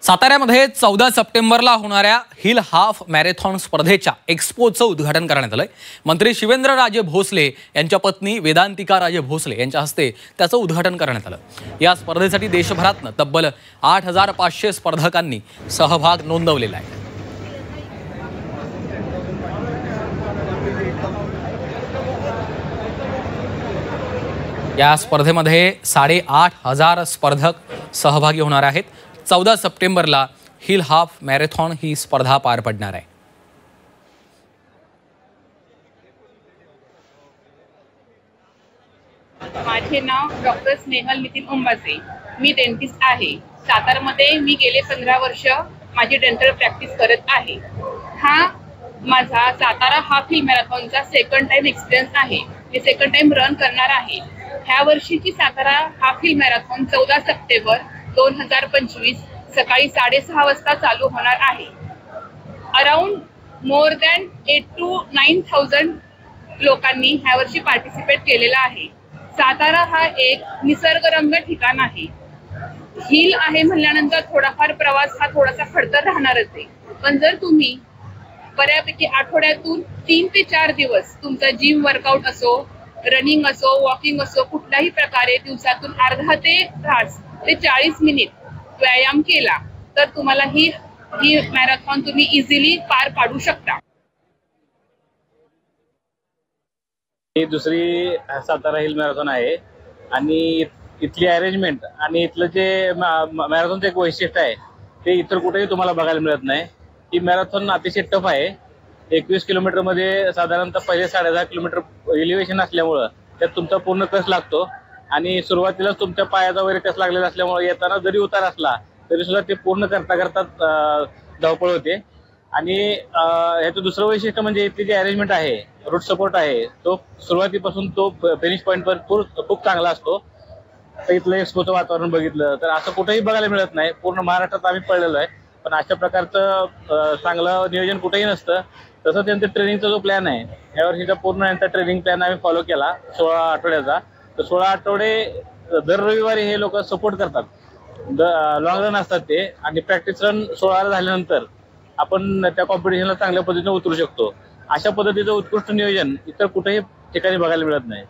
साताऱ्यामध्ये 14 सप्टेंबरला होणाऱ्या hill half marathon स्पर्धेच्या एक्स्पोचं उद्घाटन करण्यात आलंय। मंत्री शिवेंद्रराजे भोसले यांच्या पत्नी वेदांतिका राजे भोसले यांच्या हस्ते त्याचं उद्घाटन करण्यात आलं। या स्पर्धेसाठी देशभरातून तब्बल 8500 स्पर्धकांनी सहभाग नोंदवलेला आहे। या स्पर्धेमध्ये 8500 स्पर्धक सहभागी होणार आहेत। 14 सप्टेंबरला हिल हाफ मॅरेथॉन ही स्पर्धा पार पडणार आहे। माझे नाव डॉक्टर स्नेहल नितीन उंबासे। मी डेंटिस्ट आहे। सातारमध्ये मी गेले 15 वर्ष माझी डेंटल प्रॅक्टिस करत आहे। हा माझा सातारा हाफ हिल मॅरेथॉनचा सेकंड टाइम एक्सपिरियन्स आहे। मी सेकंड टाइम रन करणार आहे। ह्या वर्षीची सातारा हाफ हिल मॅरेथॉन 14 सप्टेंबर 2025 सकाळी 6:30 वाजता चालू होणार आहे। अराउंड मोर दॅन 8 to 9,000 लोकांनी ह्या वर्षी पार्टिसिपेट केलेला आहे। सातारा हा एक निसर्गरम्य ठिकाण आहे। हिल आहे म्हणल्यानंतर थोडाफार प्रवास हा थोडासा खडतर राहणारच आहे, पण जर तुम्ही बऱ्यापैकी आठवड्यातून 3 ते 4 दिवस तुमचा जिम वर्कआउट असो, रनिंग असो, वॉकिंग असो, कुठल्याही प्रकारे दिवसातून अर्धा तास ते 40 मिनिट व्यायाम केला तर तुम्हाला ही मॅरेथॉन तुम्ही इझिली पार पाडू शकता। ही दुसरी सातारा हिल मॅरेथॉन आहे आणि इथली अरेंजमेंट आणि इथलं जे मॅरेथॉनचं एक वैशिष्ट्य आहे ते इतर कुठेही तुम्हाला बघायला मिळत नाही। ही मॅरेथॉन अतिशय टफ आहे। 21 किलोमीटरमध्ये साधारणतः पहिले 10.5 किलोमीटर एलिव्हेशन असल्यामुळं त्यात तुमचा पूर्ण कस लागतो आणि सुरुवातीलाच तुमच्या पायाचा वगैरे कस लागलेला असल्यामुळे येताना जरी उतार असला तरी सुद्धा ते पूर्ण करता धावपळ होते। आणि ह्याचं दुसरं वैशिष्ट्य म्हणजे इथली जी अरेंजमेंट आहे, रूट सपोर्ट आहे, तो सुरुवातीपासून तो फिनिश पॉईंटवर खूप चांगला असतो। तर इथलं एक्स्पोचं वातावरण बघितलं तर असं कुठेही बघायला मिळत नाही। पूर्ण महाराष्ट्रात आम्ही पडलेलो आहे, पण अशा प्रकारचं चांगलं नियोजन कुठेही नसतं। तसं त्यांचं ट्रेनिंगचा जो प्लॅन आहे यावर्षीचा पूर्ण यांचा ट्रेनिंग प्लॅन आम्ही फॉलो केला 16 आठवड्याचा। तर 16 आठवडे दर रविवारी हे लोक सपोर्ट करतात। लॉंग रन असतात ते आणि प्रॅक्टिस रन 16 झाल्यानंतर आपण त्या कॉम्पिटिशनला चांगल्या पद्धतीने उतरू शकतो। अशा पद्धतीचं उत्कृष्ट नियोजन इतर कुठेही ठिकाणी बघायला मिळत नाही।